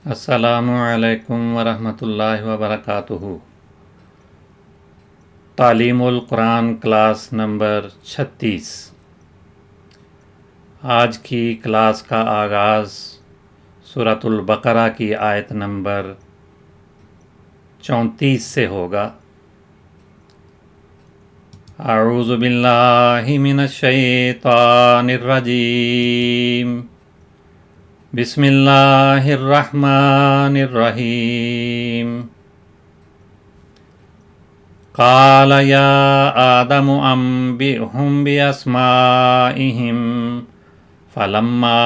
السلام علیکم ورحمۃ اللہ وبرکاتہ۔ تعلیم القرآن کلاس نمبر 36۔ آج کی کلاس کا آغاز سورۃ البقرہ کی آیت نمبر 34 سے ہوگا۔ اعوذ باللہ من الشیطان الرجیم، بسم اللہ الرحمن الرحیم۔ قال یا آدم انبئہم باسمائہم فلما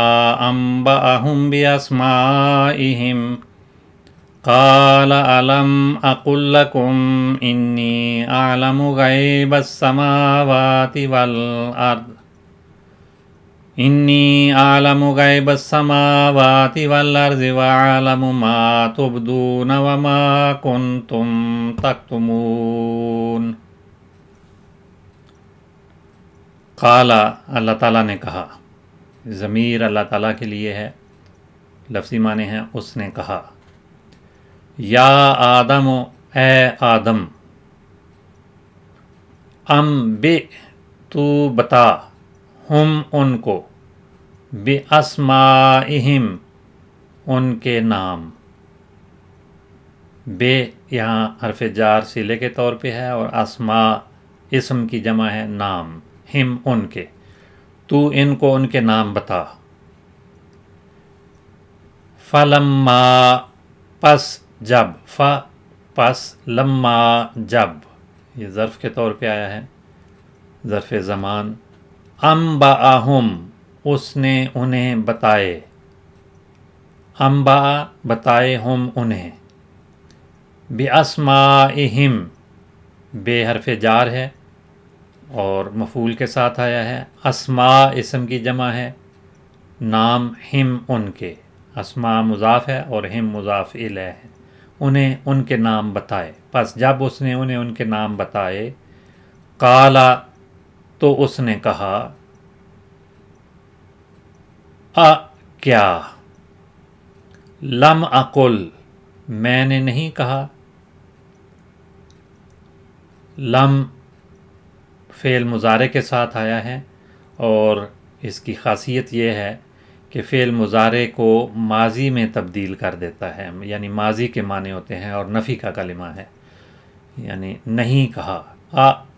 انبأہم باسمائہم قال الم اقل لکم انی اعلم غیب السماوات والارض انی اعلم غیب السماوات والارض واعلم ما تبدون وما کنتم تکتمون۔ قال، اللہ تعالیٰ نے کہا، ضمیر اللہ تعالیٰ کے لیے ہے، لفظی معنی ہیں اس نے کہا۔ یا آدم، اے آدم، انبئ، تو بتا، ہم ان کو، باسمائہم، ان کے نام۔ بے یہاں حرف جار صلے کے طور پہ ہے اور اسماء اسم کی جمع ہے، نام، ہم ان کے، تو ان کو ان کے نام بتا۔ فلما، پس جب، پس لما جب، یہ ظرف کے طور پہ آیا ہے، ظرف زمان۔ انبأہم، اس نے انہیں بتائے، انبأ بتائے ہم انہیں، باسمائہم، بے حرف جار ہے اور مفعول کے ساتھ آیا ہے، اسماء اسم کی جمع ہے، نام ہم ان کے، اسماء مضاف ہے اور ہم مضاف الیہ ہے، انہیں ان کے نام بتائے۔ پس جب اس نے انہیں ان کے نام بتائے، قالا، تو اس نے کہا، کیا، لم اقل، میں نے نہیں کہا۔ لم فعل مضارع کے ساتھ آیا ہے اور اس کی خاصیت یہ ہے کہ فعل مضارع کو ماضی میں تبدیل کر دیتا ہے، یعنی ماضی کے معنی ہوتے ہیں اور نفی کا کلمہ ہے، یعنی نہیں کہا۔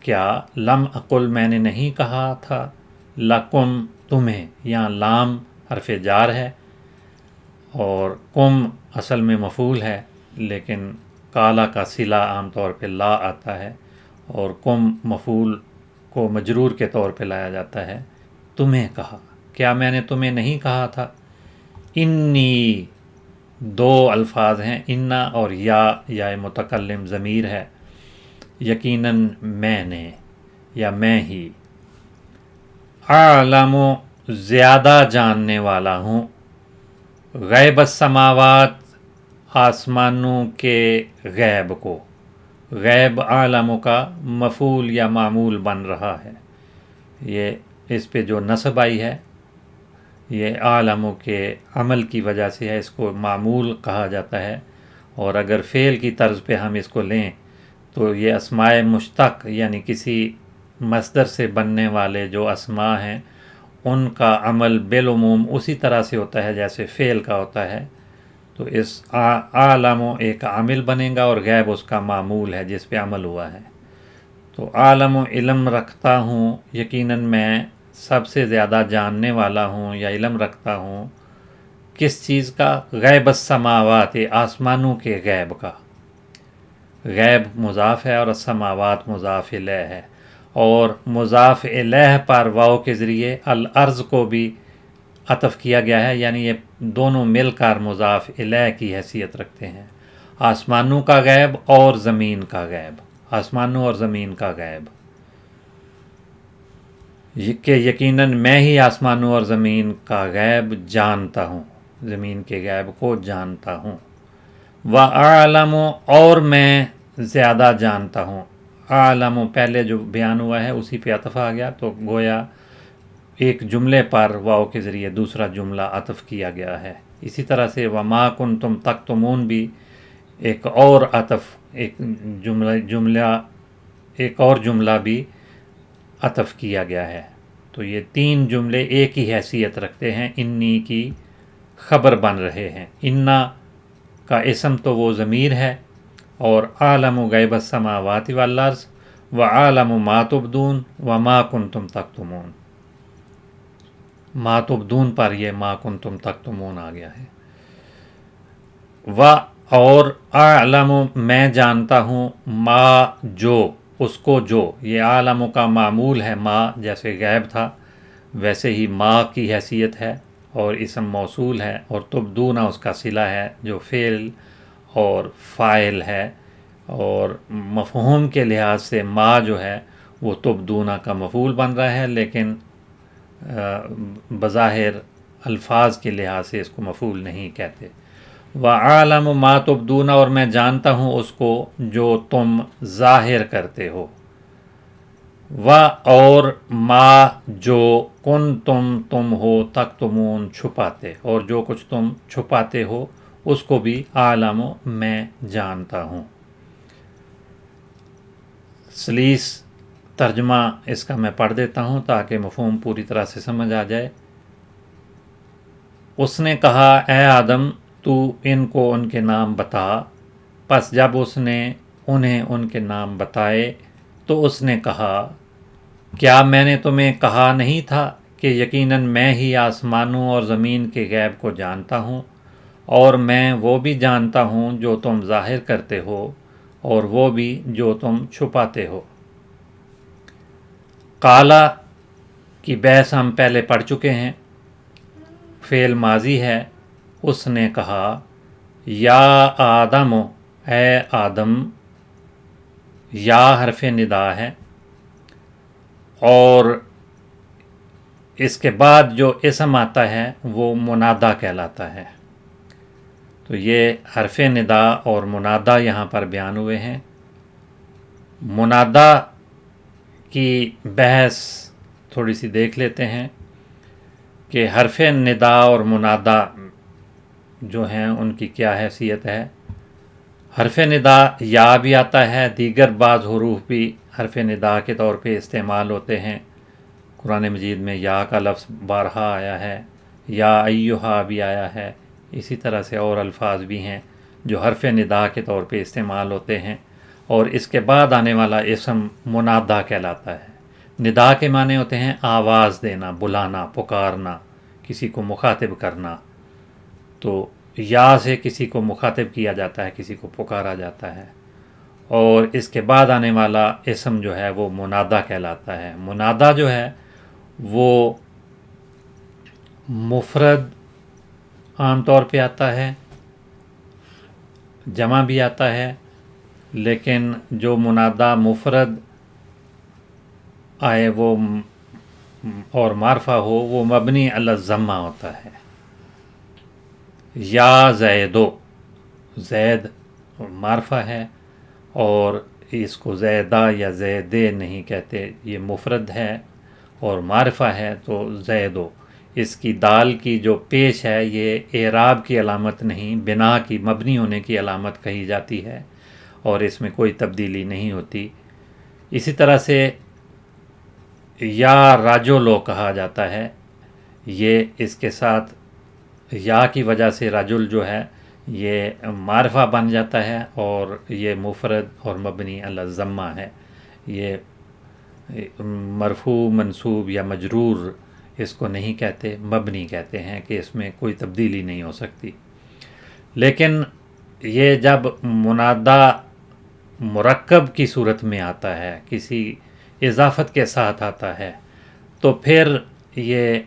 کیا، لم اقل، میں نے نہیں کہا تھا، لکم، تمہیں، یہاں لام حرف جار ہے اور کم اصل میں مفعول ہے، لیکن کالا کا صلہ عام طور پہ لا آتا ہے اور کم مفعول کو مجرور کے طور پہ لایا جاتا ہے۔ تمہیں کہا، کیا میں نے تمہیں نہیں کہا تھا؟ انی، دو الفاظ ہیں، انا اور یا متکلم ضمیر ہے، یقیناً میں نے یا میں ہی، اعلم، زیادہ جاننے والا ہوں، غیب السماوات، آسمانوں کے غیب کو، غیب عالم کا مفعول یا معمول بن رہا ہے، یہ اس پہ جو نصب آئی ہے یہ عالم کے عمل کی وجہ سے ہے، اس کو معمول کہا جاتا ہے، اور اگر فعل کی طرز پہ ہم اس کو لیں تو یہ اسماء مشتق یعنی کسی مصدر سے بننے والے جو اسماء ہیں ان کا عمل بالعموم اسی طرح سے ہوتا ہے جیسے فعل کا ہوتا ہے، تو اس عالم ایک عامل بنے گا اور غیب اس کا معمول ہے جس پہ عمل ہوا ہے۔ تو عالم علم رکھتا ہوں، یقیناً میں سب سے زیادہ جاننے والا ہوں یا علم رکھتا ہوں، کس چیز کا؟ غیب السماوات، آسمانوں کے غیب کا۔ غیب مضاف ہے اور السماوات مضاف الیہ ہے، اور مضاف الیہ پر واو کے ذریعے الارض کو بھی عطف کیا گیا ہے، یعنی یہ دونوں مل کر مضاف الیہ کی حیثیت رکھتے ہیں، آسمانوں کا غیب اور زمین کا غیب، آسمانوں اور زمین کا غیب، کہ یقیناً میں ہی آسمانوں اور زمین کا غیب جانتا ہوں، زمین کے غیب کو جانتا ہوں۔ وَأَعْلَمُ، اور میں زیادہ جانتا ہوں، عالم پہلے جو بیان ہوا ہے اسی پہ عطف آ گیا، تو گویا ایک جملے پر واو کے ذریعے دوسرا جملہ عطف کیا گیا ہے، اسی طرح سے وما کنتم تکتمون بھی ایک اور عطف، ایک اور جملہ بھی عطف کیا گیا ہے. تو یہ تین جملے ایک ہی حیثیت رکھتے ہیں، انی کی خبر بن رہے ہیں. انا کا اسم تو وہ ضمیر ہے، اور عالم غیب السماوات والارض وعالم ما تبدون وما کنتم تکتمون. ما تبدون پر یہ ما کنتم تکتمون آ گیا ہے. اور اعلم میں جانتا ہوں، ما جو اس کو جو، یہ عالم کا معمول ہے، ما جیسے غیب تھا ویسے ہی ما کی حیثیت ہے اور اسم موصول ہے، اور تبدون اس کا صلہ ہے جو فعل اور فاعل ہے، اور مفہوم کے لحاظ سے ما جو ہے وہ تبدون کا مفعول بن رہا ہے، لیکن بظاہر الفاظ کے لحاظ سے اس کو مفعول نہیں کہتے. وَعَالَمُ مَا تُبْدُونَ اور میں جانتا ہوں اس کو جو تم ظاہر کرتے ہو. اور ما جو تم ہو تکتمون چھپاتے، اور جو کچھ تم چھپاتے ہو اس کو بھی عالم میں جانتا ہوں. سلیس ترجمہ اس کا میں پڑھ دیتا ہوں تاکہ مفہوم پوری طرح سے سمجھ آ جائے. اس نے کہا اے آدم تو ان کو ان کے نام بتا. پس جب اس نے انہیں ان کے نام بتائے تو اس نے کہا کیا میں نے تمہیں کہا نہیں تھا کہ یقیناً میں ہی آسمانوں اور زمین کے غیب کو جانتا ہوں، اور میں وہ بھی جانتا ہوں جو تم ظاہر کرتے ہو اور وہ بھی جو تم چھپاتے ہو. قالا کی بحث ہم پہلے پڑھ چکے ہیں، فعل ماضی ہے. اس نے کہا یا آدم اے آدم، یا حرف ندا ہے، اور اس کے بعد جو اسم آتا ہے وہ منادا کہلاتا ہے. تو یہ حرف ندا اور منادا یہاں پر بیان ہوئے ہیں. منادا کی بحث تھوڑی سی دیکھ لیتے ہیں کہ حرف ندا اور منادا جو ہیں ان کی کیا حیثیت ہے. حرف ندا یا بھی آتا ہے، دیگر بعض حروف بھی حرف ندا کے طور پہ استعمال ہوتے ہیں. قرآن مجید میں یا کا لفظ بارہا آیا ہے، یا ایہا بھی آیا ہے. اسی طرح سے اور الفاظ بھی ہیں جو حرف ندا کے طور پہ استعمال ہوتے ہیں، اور اس کے بعد آنے والا اسم منادا کہلاتا ہے. ندا کے معنی ہوتے ہیں آواز دینا، بلانا، پکارنا، کسی کو مخاطب کرنا. تو یا سے کسی کو مخاطب کیا جاتا ہے، کسی کو پکارا جاتا ہے، اور اس کے بعد آنے والا اسم جو ہے وہ منادا کہلاتا ہے. منادا جو ہے وہ مفرد عام طور پہ آتا ہے، جمع بھی آتا ہے، لیکن جو منادا مفرد آئے وہ اور معرفہ ہو وہ مبنی علی الضمہ ہوتا ہے. یا زیدو، زید معرفہ ہے، اور اس کو زیدہ یا زیدے نہیں کہتے، یہ مفرد ہے اور معرفہ ہے. تو زیدو، اس کی دال کی جو پیش ہے یہ اعراب کی علامت نہیں، بنا کی، مبنی ہونے کی علامت کہی جاتی ہے، اور اس میں کوئی تبدیلی نہیں ہوتی. اسی طرح سے یا رجلو کہا جاتا ہے، یہ اس کے ساتھ یا کی وجہ سے رجل جو ہے یہ معرفہ بن جاتا ہے، اور یہ مفرد اور مبنی علی الضمہ ہے. یہ مرفوع، منصوب یا مجرور اس کو نہیں کہتے، مبنی کہتے ہیں کہ اس میں کوئی تبدیلی نہیں ہو سکتی. لیکن یہ جب منادا مرکب کی صورت میں آتا ہے، کسی اضافت کے ساتھ آتا ہے، تو پھر یہ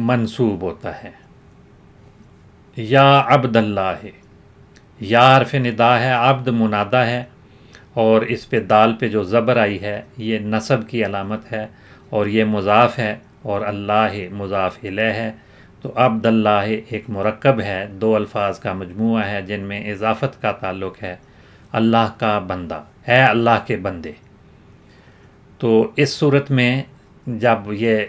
منصوب ہوتا ہے. یا عبد اللہ، یا حرف ندا ہے، عبد منادا ہے، اور اس پہ دال پہ جو زبر آئی ہے یہ نصب کی علامت ہے، اور یہ مضاف ہے، اور اللہ مضاف الیہ ہے. تو عبد اللہ ایک مرکب ہے، دو الفاظ کا مجموعہ ہے جن میں اضافت کا تعلق ہے. اللہ کا بندہ، اے اللہ کے بندے. تو اس صورت میں جب یہ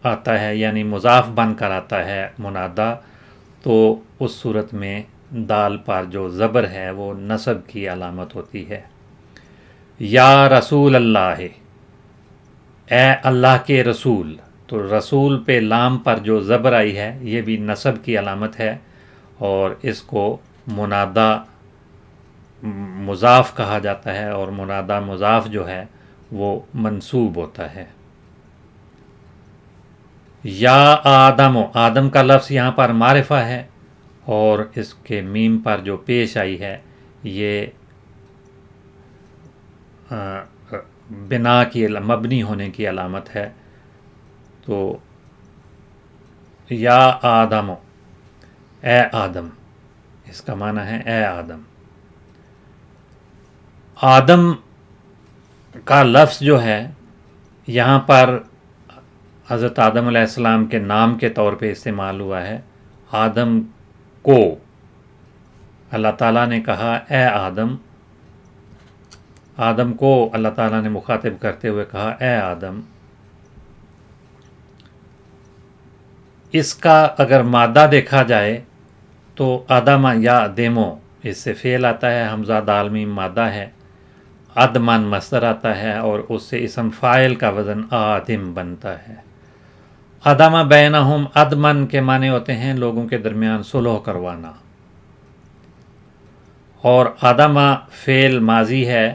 آتا ہے یعنی مضاف بن کر آتا ہے منادا، تو اس صورت میں دال پر جو زبر ہے وہ نصب کی علامت ہوتی ہے۔ یا رسول اللہ، اے اللہ کے رسول، تو رسول پہ لام پر جو زبر آئی ہے یہ بھی نصب کی علامت ہے، اور اس کو منادا مضاف کہا جاتا ہے، اور منادا مضاف جو ہے وہ منصوب ہوتا ہے۔ یا آدم، آدم کا لفظ یہاں پر معرفہ ہے، اور اس کے میم پر جو پیش آئی ہے یہ بنا کی مبنی ہونے کی علامت ہے۔ تو یا آدم، اے آدم، اس کا معنی ہے اے آدم۔ آدم کا لفظ جو ہے یہاں پر حضرت آدم علیہ السلام کے نام کے طور پہ استعمال ہوا ہے۔ آدم کو اللہ تعالیٰ نے کہا اے آدم، آدم کو اللہ تعالیٰ نے مخاطب کرتے ہوئے کہا اے آدم۔ اس کا اگر مادہ دیکھا جائے تو آدم یا دیمو، اس سے فعل آتا ہے، حمزہ دال میم مادہ ہے، ادمن مصدر آتا ہے، اور اس سے اسم فاعل کا وزن آدم بنتا ہے۔ ادم بینہم، ادمن کے معنی ہوتے ہیں لوگوں کے درمیان صلح کروانا، اور آدم فعل ماضی ہے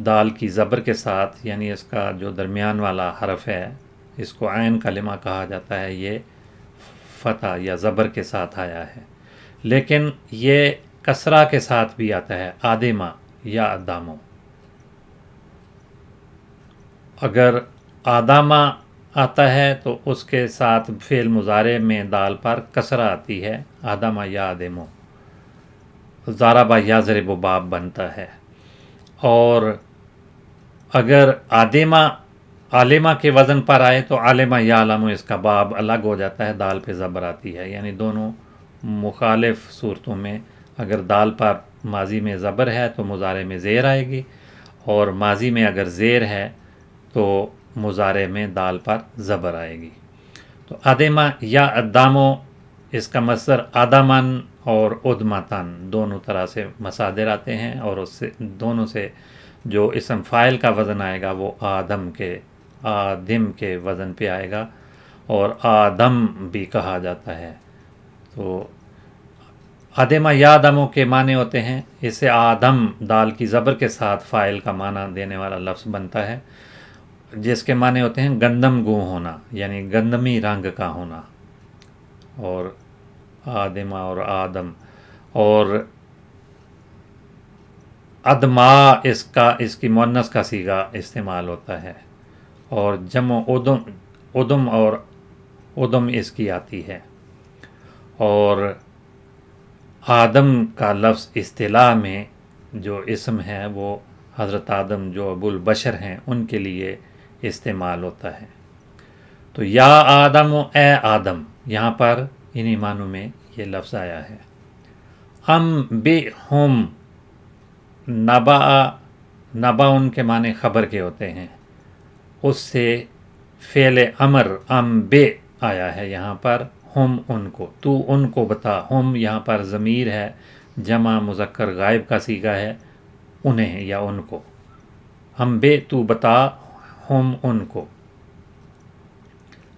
دال کی زبر کے ساتھ، یعنی اس کا جو درمیان والا حرف ہے اس کو عین کلمہ کہا جاتا ہے، یہ فتح یا زبر کے ساتھ آیا ہے، لیکن یہ کسرہ کے ساتھ بھی آتا ہے، آدمہ یا ادامو۔ اگر آدامہ آتا ہے تو اس کے ساتھ فعل مضارع میں دال پر کسرہ آتی ہے، آدمہ یا آدمو، ضربہ یضرب باب بنتا ہے۔ اور اگر آدمہ عالمہ کے وزن پر آئے تو عالمہ یعلم، اس کا باب الگ ہو جاتا ہے، دال پہ زبر آتی ہے، یعنی دونوں مخالف صورتوں میں اگر دال پر ماضی میں زبر ہے تو مضارع میں زیر آئے گی، اور ماضی میں اگر زیر ہے تو مضارع میں دال پر زبر آئے گی۔ تو ادمہ یا ادامو، اس کا مصدر آدمن اور ادمتن دونوں طرح سے مصادر آتے ہیں، اور اس سے دونوں سے جو اسم فاعل کا وزن آئے گا وہ آدم کے وزن پہ آئے گا، اور آدم بھی کہا جاتا ہے۔ تو آدمہ یا آدموں کے معنی ہوتے ہیں، اس سے آدم دال کی زبر کے ساتھ فاعل کا معنی دینے والا لفظ بنتا ہے، جس کے معنی ہوتے ہیں گندم گوں ہونا، یعنی گندمی رنگ کا ہونا، اور آدمہ اور آدم، اور ادما اس کی مؤنث کا صیغہ استعمال ہوتا ہے، اور جمع ادم اور ادم اس کی آتی ہے۔ اور آدم کا لفظ اصطلاح میں جو اسم ہے وہ حضرت آدم جو ابو البشر ہیں ان کے لیے استعمال ہوتا ہے۔ تو یا آدم و اے آدم، یہاں پر انہی معنوں میں یہ لفظ آیا ہے۔ انبئہم، نبا ان کے معنی خبر کے ہوتے ہیں، اس سے فعل امر انبئ آیا ہے یہاں پر، ہم ان کو، تو ان کو بتا، ہم یہاں پر ضمیر ہے، جمع مذکر غائب کا صیغہ ہے، انہیں یا ان کو، انبئ تو بتا، ہم ان کو۔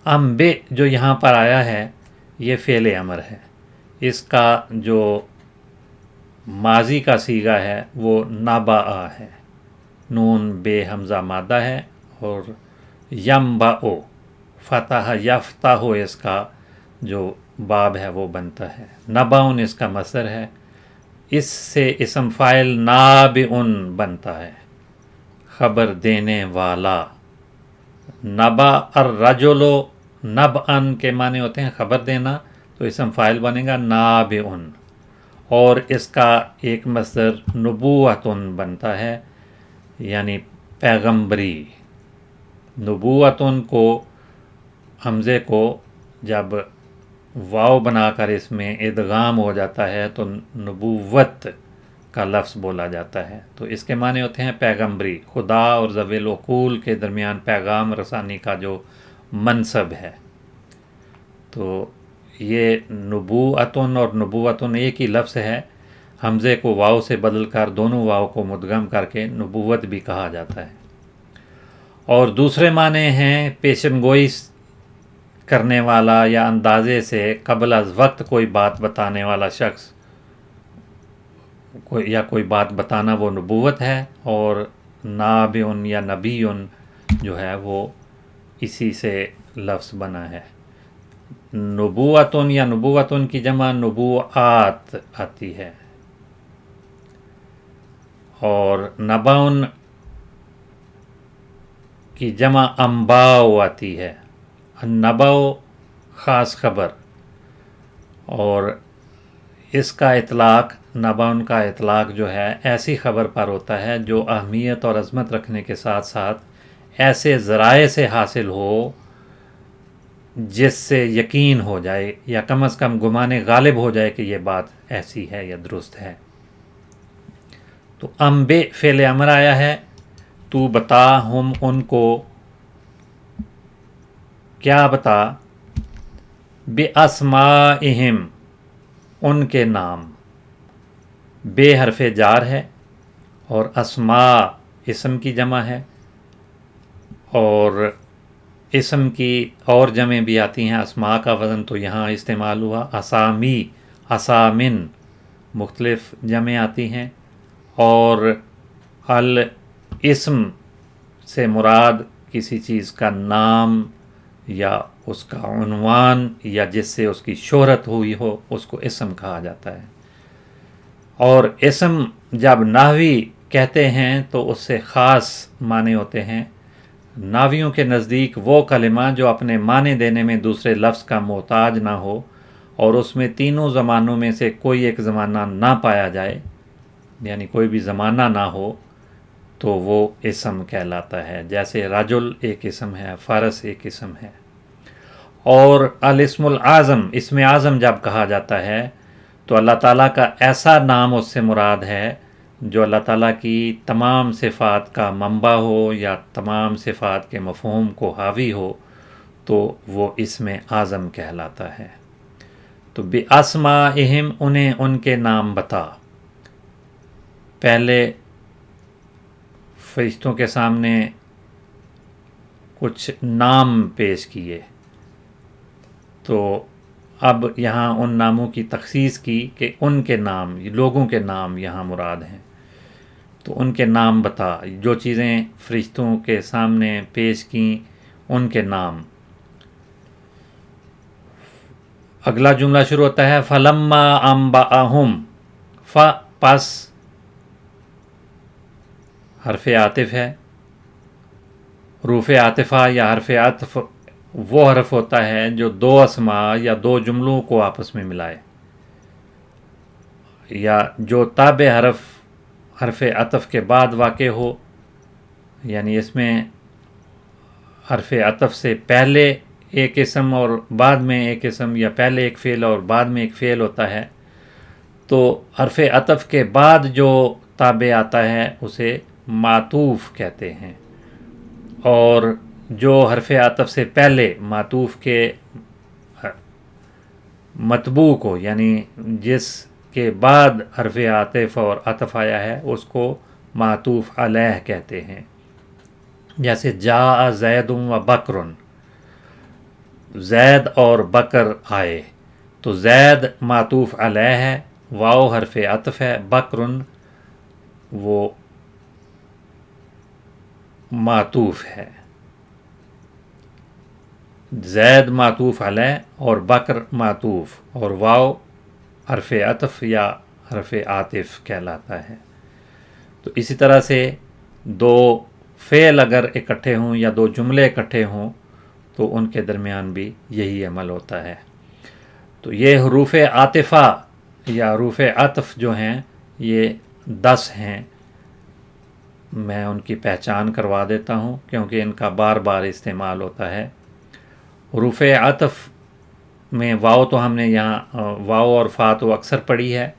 انبئ جو یہاں پر آیا ہے یہ فعل امر ہے، اس کا جو ماضی کا صیغہ ہے وہ نبا ہے، نون بے حمزہ مادہ ہے، اور ینبأ فتح یفتح اس کا جو باب ہے وہ بنتا ہے، نباؤن اس کا مصدر ہے، اس سے اسم فاعل نابئن بنتا ہے، خبر دینے والا۔ نبا الرجل نبأن کے معنی ہوتے ہیں خبر دینا، تو اسم فاعل بنے گا نابئن، اور اس کا ایک مصدر نبوتن بنتا ہے، یعنی پیغمبری۔ نبوتن کو حمزے کو جب واو بنا کر اس میں ادغام ہو جاتا ہے تو نبوت کا لفظ بولا جاتا ہے، تو اس کے معنی ہوتے ہیں پیغمبری، خدا اور ذوی العقول کے درمیان پیغام رسانی کا جو منصب ہے۔ تو یہ نبوتن اور نبوتن ایک ہی لفظ ہے، حمزے کو واو سے بدل کر دونوں واو کو مدغم کر کے نبوت بھی کہا جاتا ہے۔ اور دوسرے معنی ہیں پیشن گوئی کرنے والا یا اندازے سے قبل از وقت کوئی بات بتانے والا شخص، کوئی بات بتانا وہ نبوت ہے، اور نابئن یا نبیٌ جو ہے وہ اسی سے لفظ بنا ہے۔ نبوتن یا نبوتن کی جمع نبوعات آتی ہے، اور نبأٌ کی جمع انباء آتی ہے۔ النبأ خاص خبر، اور اس کا اطلاق نبأٌ کا اطلاق جو ہے ایسی خبر پر ہوتا ہے جو اہمیت اور عظمت رکھنے کے ساتھ ساتھ ایسے ذرائع سے حاصل ہو جس سے یقین ہو جائے یا کم از کم گمان غالب ہو جائے کہ یہ بات ایسی ہے یا درست ہے۔ تو انبئ فعل امر آیا ہے، تو بتا ہم ان کو، کیا بتا، بِأَسْمَائِهِمْ ان کے نام، بے حرف جار ہے، اور اسماء اسم کی جمع ہے، اور اسم کی اور جمع بھی آتی ہیں، اسماء کا وزن تو یہاں استعمال ہوا، اسامی، اسامن مختلف جمع آتی ہیں، اور الاسم سے مراد کسی چیز کا نام یا اس کا عنوان یا جس سے اس کی شہرت ہوئی ہو اس کو اسم کہا جاتا ہے۔ اور اسم جب نحوی کہتے ہیں تو اس سے خاص معنی ہوتے ہیں۔ نحویوں کے نزدیک وہ کلمہ جو اپنے معنی دینے میں دوسرے لفظ کا محتاج نہ ہو اور اس میں تینوں زمانوں میں سے کوئی ایک زمانہ نہ پایا جائے، یعنی کوئی بھی زمانہ نہ ہو، تو وہ اسم کہلاتا ہے۔ جیسے رجل ایک اسم ہے، فرس ایک اسم ہے۔ اور الاسم العظم، اسم اعظم جب کہا جاتا ہے تو اللہ تعالیٰ کا ایسا نام اس سے مراد ہے جو اللہ تعالیٰ کی تمام صفات کا منبع ہو یا تمام صفات کے مفہوم کو حاوی ہو، تو وہ اسم اعظم کہلاتا ہے۔ تو بِأَسْمَائِهِمْ انہیں ان کے نام بتا۔ پہلے فرشتوں کے سامنے کچھ نام پیش کیے، تو اب یہاں ان ناموں کی تخصیص کی کہ ان کے نام، لوگوں کے نام یہاں مراد ہیں، تو ان کے نام بتا، جو چیزیں فرشتوں کے سامنے پیش کیں ان کے نام۔ اگلا جملہ شروع ہوتا ہے فَلَمَّا أَنبَأَهُمْ، پس حرف عاطف ہے، حروف عاطفہ یا حرف عطف وہ حرف ہوتا ہے جو دو اسماء یا دو جملوں کو آپس میں ملائے، یا جو تابع حرف عطف کے بعد واقع ہو، یعنی اس میں حرف عطف سے پہلے ایک اسم اور بعد میں ایک اسم، یا پہلے ایک فعل اور بعد میں ایک فعل ہوتا ہے، تو حرف عطف کے بعد جو تابع آتا ہے اسے معطوف کہتے ہیں، اور جو حرف عطف سے پہلے معطوف کے متبوع کو، یعنی جس کے بعد حرف عاطف اور عطف آیا ہے اس کو معطوف علیہ کہتے ہیں۔ جیسے جاء زید و بکر، زید اور بکر آئے، تو زید معطوف علیہ ہے، واو حرف عطف ہے، بکر وہ معطوف ہے۔ زید معطوف علیہ اور بکر معطوف، اور واو حرف عطف یا حرف عاطف کہلاتا ہے۔ تو اسی طرح سے دو فعل اگر اکٹھے ہوں یا دو جملے اکٹھے ہوں تو ان کے درمیان بھی یہی عمل ہوتا ہے۔ تو یہ حروف عاطفہ یا حروف عطف جو ہیں یہ 10 ہیں، میں ان کی پہچان کروا دیتا ہوں کیونکہ ان کا بار بار استعمال ہوتا ہے۔ حروف عطف میں واو تو ہم نے یہاں واو اور فا تو اکثر پڑھی ہے،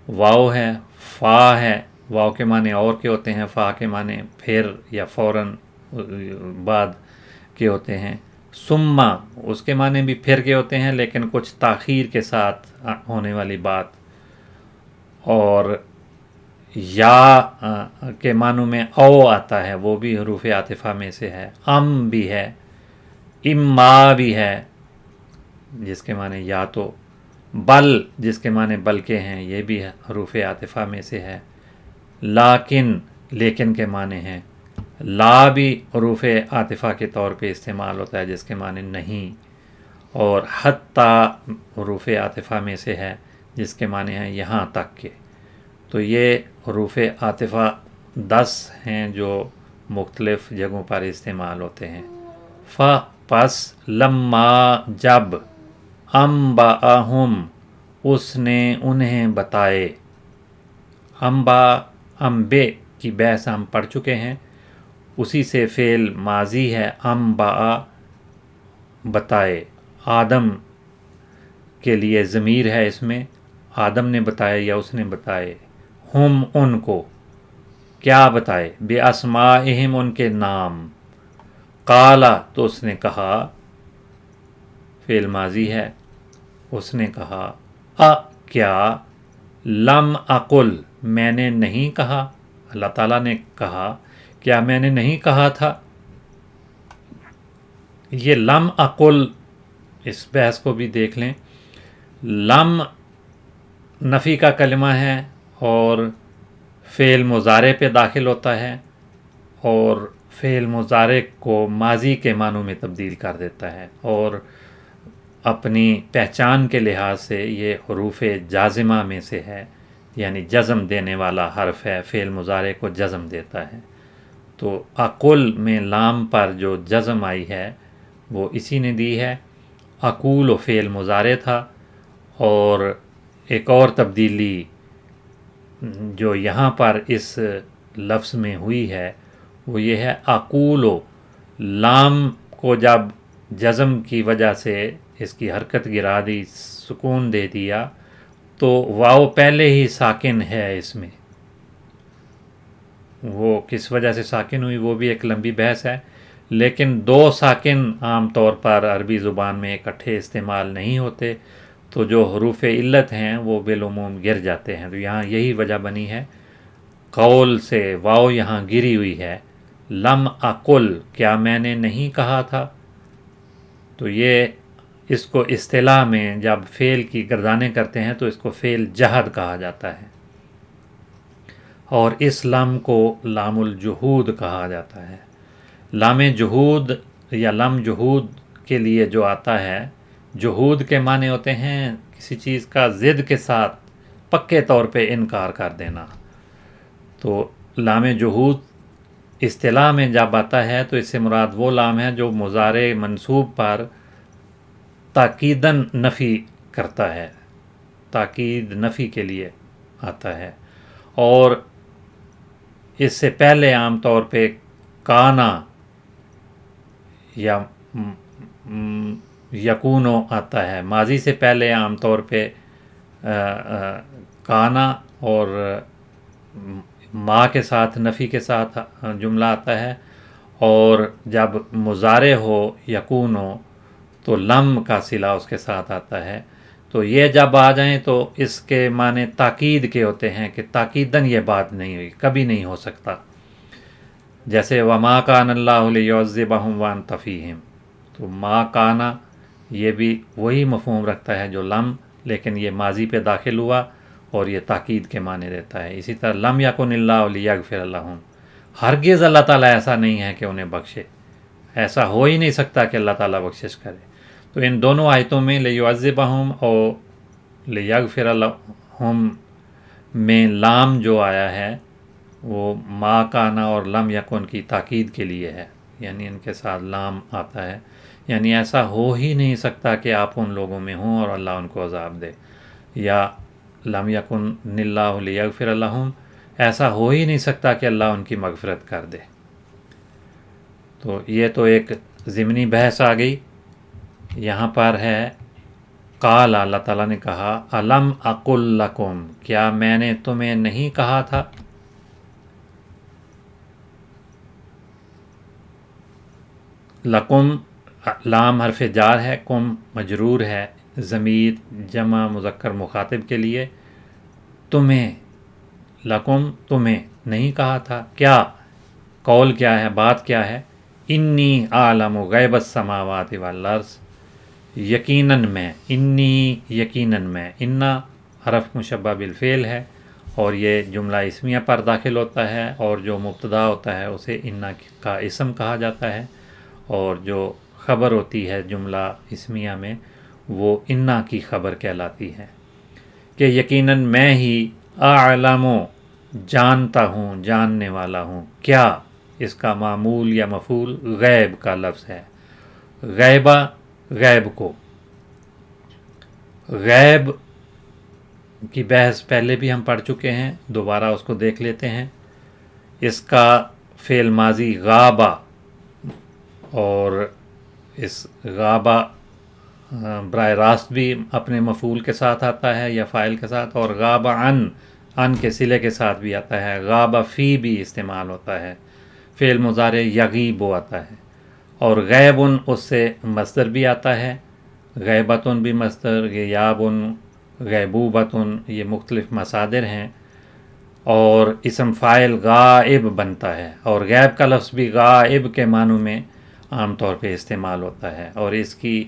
واو ہے، فا ہے، واو کے معنی اور کے ہوتے ہیں، فا کے معنی پھر یا فوراً بعد کے ہوتے ہیں، سما اس کے معنی بھی پھر کے ہوتے ہیں لیکن کچھ تاخیر کے ساتھ ہونے والی بات، اور یا کے معنوں میں او آتا ہے، وہ بھی حروف عاطفہ میں سے ہے، ام بھی ہے، اما بھی ہے جس کے معنی یا تو، بل جس کے معنی بلکہ ہیں یہ بھی حروف عاطفہ میں سے ہے، لیکن کے معنی ہیں، لا بھی حروف عاطفہ کے طور پہ استعمال ہوتا ہے جس کے معنی نہیں، اور حتی حروف عاطفہ میں سے ہے جس کے معنی ہیں یہاں تک کہ۔ تو یہ حروف عاطفہ 10 ہیں جو مختلف جگہوں پر استعمال ہوتے ہیں۔ پس لما جب، انبأہم اس نے انہیں بتائے، انبے کی بحث ہم پڑھ چکے ہیں، اسی سے فعل ماضی ہے، انبأ بتائے، آدم کے لیے ضمیر ہے اس میں، آدم نے بتائے یا اس نے بتائے، ہم ان کو کیا بتائے، بے اسمائہم ان کے نام، قالا تو اس نے کہا، فعل ماضی ہے، اس نے کہا، کیا، لم اقل میں نے نہیں کہا، اللہ تعالیٰ نے کہا کیا میں نے نہیں کہا تھا۔ یہ لم اقل، اس بحث کو بھی دیکھ لیں، لم نفی کا کلمہ ہے اور فعل مضارع پہ داخل ہوتا ہے، اور فعل مضارع کو ماضی کے معنوں میں تبدیل کر دیتا ہے، اور اپنی پہچان کے لحاظ سے یہ حروف جازمہ میں سے ہے، یعنی جزم دینے والا حرف ہے، فعل مضارع کو جزم دیتا ہے۔ تو اقل میں لام پر جو جزم آئی ہے وہ اسی نے دی ہے، اقول و فعل مضارع تھا، اور ایک اور تبدیلی جو یہاں پر اس لفظ میں ہوئی ہے وہ یہ ہے، اقول و لام کو جب جزم کی وجہ سے اس کی حرکت گرا دی، سکون دے دیا، تو واو پہلے ہی ساکن ہے اس میں، وہ کس وجہ سے ساکن ہوئی وہ بھی ایک لمبی بحث ہے، لیکن دو ساکن عام طور پر عربی زبان میں اکٹھے استعمال نہیں ہوتے، تو جو حروف علت ہیں وہ بالعموم گر جاتے ہیں، تو یہاں یہی وجہ بنی ہے، قول سے واو یہاں گری ہوئی ہے، لم اقل کیا میں نے نہیں کہا تھا، تو یہ اس کو اصطلاح میں جب فعل کی گردانیں کرتے ہیں تو اس کو فعل جہد کہا جاتا ہے، اور اس لام کو لام الجہود کہا جاتا ہے۔ لام جہود یا لم جہود کے لیے جو آتا ہے، جہود کے معنی ہوتے ہیں کسی چیز کا ضد کے ساتھ پکے طور پہ انکار کر دینا، تو لام جہود اصطلاح میں جب آتا ہے تو اس سے مراد وہ لام ہے جو مضارع منصوب پر تاکیداً نفی کرتا ہے، تاکید نفی کے لیے آتا ہے، اور اس سے پہلے عام طور پہ کانا یا یکونو آتا ہے، ماضی سے پہلے عام طور پہ کانا اور ما کے ساتھ نفی کے ساتھ جملہ آتا ہے، اور جب مضارع ہو یکون ہو تو لم کا صلہ اس کے ساتھ آتا ہے، تو یہ جب آ جائیں تو اس کے معنی تاکید کے ہوتے ہیں کہ تاکیداً یہ بات نہیں ہوئی، کبھی نہیں ہو سکتا، جیسے وما کان اللہ لیعذبہم وانت فیہم، تو ما کانا یہ بھی وہی مفہوم رکھتا ہے جو لم، لیکن یہ ماضی پہ داخل ہوا اور یہ تاکید کے معنی دیتا ہے۔ اسی طرح لم یکن اللہ لیغفر لہم، ہرگز اللہ تعالیٰ ایسا نہیں ہے کہ انہیں بخشے، ایسا ہو ہی نہیں سکتا کہ اللہ تعالیٰ بخشش کرے، تو ان دونوں آیتوں میں لیعذبہم اور لیغفر لہم میں لام جو آیا ہے وہ ما کانا اور لم یکن کی تاکید کے لیے ہے، یعنی ان کے ساتھ لام آتا ہے، یعنی ایسا ہو ہی نہیں سکتا کہ آپ ان لوگوں میں ہوں اور اللہ ان کو عذاب دے، یا لم یکن اللہ لیغفر لہم، ایسا ہو ہی نہیں سکتا کہ اللہ ان کی مغفرت کر دے۔ تو یہ تو ایک ضمنی بحث آ گئی۔ یہاں پر ہے قال، اللہ تعالیٰ نے کہا، الم اقل لکم کیا میں نے تمہیں نہیں کہا تھا، لکم لام حرف جار ہے، کم مجرور ہے، ضمیر جمع مذکر مخاطب کے لیے، تمہیں، لکم تمہیں نہیں کہا تھا، کیا قول کیا ہے، بات کیا ہے، انی عالم غیب السماوات والارض، یقیناً میں، انی یقیناً میں، انا حرف مشبہ بالفعل ہے اور یہ جملہ اسمیہ پر داخل ہوتا ہے، اور جو مبتدا ہوتا ہے اسے انا کا اسم کہا جاتا ہے، اور جو خبر ہوتی ہے جملہ اسمیہ میں وہ انا کی خبر کہلاتی ہے، کہ یقیناً میں ہی اعلم جانتا ہوں، جاننے والا ہوں، کیا، اس کا معمول یا مفعول غیب کا لفظ ہے، غیبہ غیب کو، غیب کی بحث پہلے بھی ہم پڑھ چکے ہیں، دوبارہ اس کو دیکھ لیتے ہیں۔ اس کا فعل ماضی غابہ، اور اس غابہ براہ راست بھی اپنے مفعول کے ساتھ آتا ہے یا فاعل کے ساتھ، اور غابہ ان کے صلے کے ساتھ بھی آتا ہے، غابہ فی بھی استعمال ہوتا ہے، فعل مضارع یغیب آتا ہے، اور غیبن اس سے مصدر بھی آتا ہے، غیبتن بھی مصدر، غیابن، غیبوبتن، یہ مختلف مصادر ہیں، اور اسم فاعل غائب بنتا ہے، اور غیب کا لفظ بھی غائب کے معنوں میں عام طور پہ استعمال ہوتا ہے، اور اس کی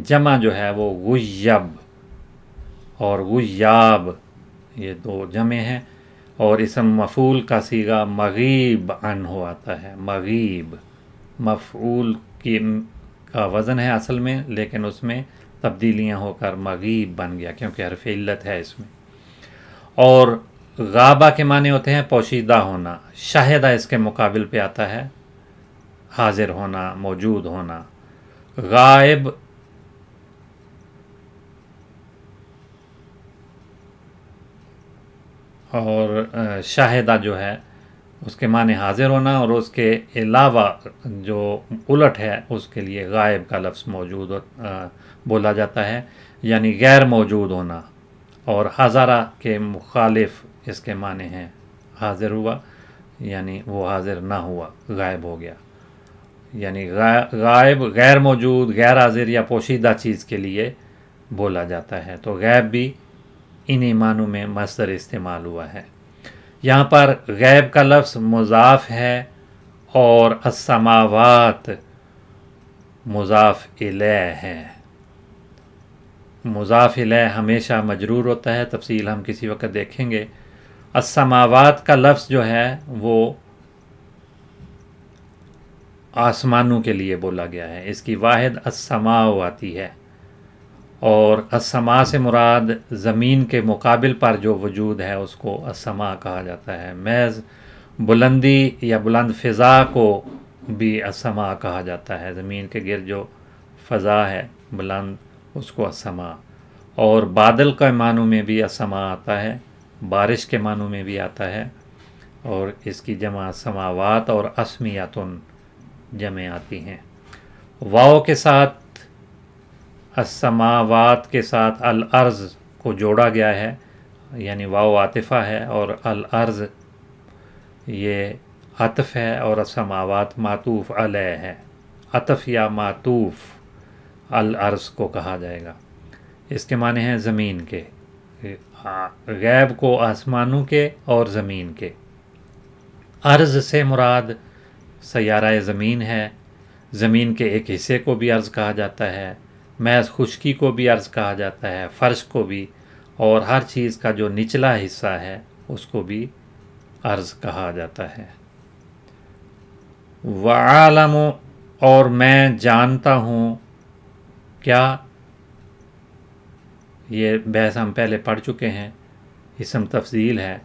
جمع جو ہے وہ غیب اور غیاب، یہ دو جمع ہیں، اور اسم مفعول کا صیغہ مغیب عنہ آتا ہے، مغیب، مفعول کا وزن ہے اصل میں، لیکن اس میں تبدیلیاں ہو کر مغیب بن گیا کیونکہ حرف علت ہے اس میں۔ اور غابہ کے معنی ہوتے ہیں پوشیدہ ہونا، شاہدہ اس کے مقابل پہ آتا ہے حاضر ہونا، موجود ہونا، غائب اور شاہدہ جو ہے اس کے معنی حاضر ہونا، اور اس کے علاوہ جو الٹ ہے اس کے لیے غائب کا لفظ موجود بولا جاتا ہے، یعنی غیر موجود ہونا، اور حاضرہ کے مخالف اس کے معنی ہیں حاضر ہوا، یعنی وہ حاضر نہ ہوا، غائب ہو گیا، یعنی غائب غیر موجود، غیر حاضر یا پوشیدہ چیز کے لیے بولا جاتا ہے، تو غیب بھی انہی معنوں میں مصدر استعمال ہوا ہے۔ یہاں پر غیب کا لفظ مضاف ہے، اور السماوات مضاف الیہ ہے، مضاف الیہ ہمیشہ مجرور ہوتا ہے، تفصیل ہم کسی وقت دیکھیں گے۔ السماوات کا لفظ جو ہے وہ آسمانوں کے لیے بولا گیا ہے، اس کی واحد السماء آتی ہے، اور السماء سے مراد زمین کے مقابل پر جو وجود ہے اس کو السماء کہا جاتا ہے، محض بلندی یا بلند فضا کو بھی السماء کہا جاتا ہے، زمین کے گرد جو فضا ہے بلند اس کو السماء، اور بادل کے معنوں میں بھی السماء آتا ہے، بارش کے معنوں میں بھی آتا ہے، اور اس کی جمع سماوات اور اسمیاتن جمع آتی ہیں۔ واو کے ساتھ، السماوات کے ساتھ الارض کو جوڑا گیا ہے، یعنی واو عاطفہ ہے، اور الارض یہ عطف ہے، اور السماوات معطوف علیہ ہے، عطف یا معطوف الارض کو کہا جائے گا، اس کے معنی ہیں زمین کے، غیب کو آسمانوں کے اور زمین کے۔ ارض سے مراد سیارہ زمین ہے، زمین کے ایک حصے کو بھی ارض کہا جاتا ہے، محض خشکی کو بھی ارض کہا جاتا ہے، فرش کو بھی، اور ہر چیز کا جو نچلا حصہ ہے اس کو بھی ارض کہا جاتا ہے۔ وَعَالَمُ اور میں جانتا ہوں، کیا، یہ بحث ہم پہلے پڑھ چکے ہیں، اسم تفضیل ہے،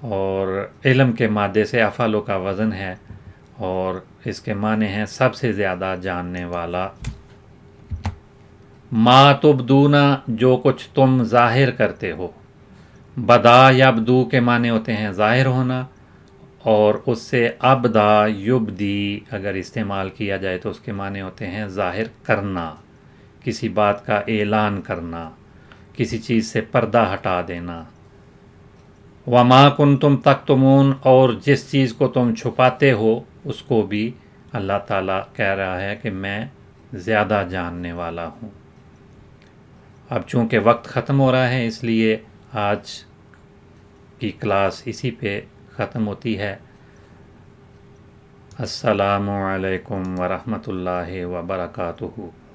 اور علم کے مادے سے افعل کا وزن ہے، اور اس کے معنی ہیں سب سے زیادہ جاننے والا۔ ما تبدون جو کچھ تم ظاہر کرتے ہو، بدا یبدو کے معنی ہوتے ہیں ظاہر ہونا، اور اس سے ابدا یبدی اگر استعمال کیا جائے تو اس کے معنی ہوتے ہیں ظاہر کرنا، کسی بات کا اعلان کرنا، کسی چیز سے پردہ ہٹا دینا۔ وما کنتم تکتمون اور جس چیز کو تم چھپاتے ہو اس کو بھی اللہ تعالیٰ کہہ رہا ہے کہ میں زیادہ جاننے والا ہوں۔ اب چونکہ وقت ختم ہو رہا ہے اس لیے آج کی کلاس اسی پہ ختم ہوتی ہے۔ السلام علیکم ورحمۃ اللہ وبرکاتہ۔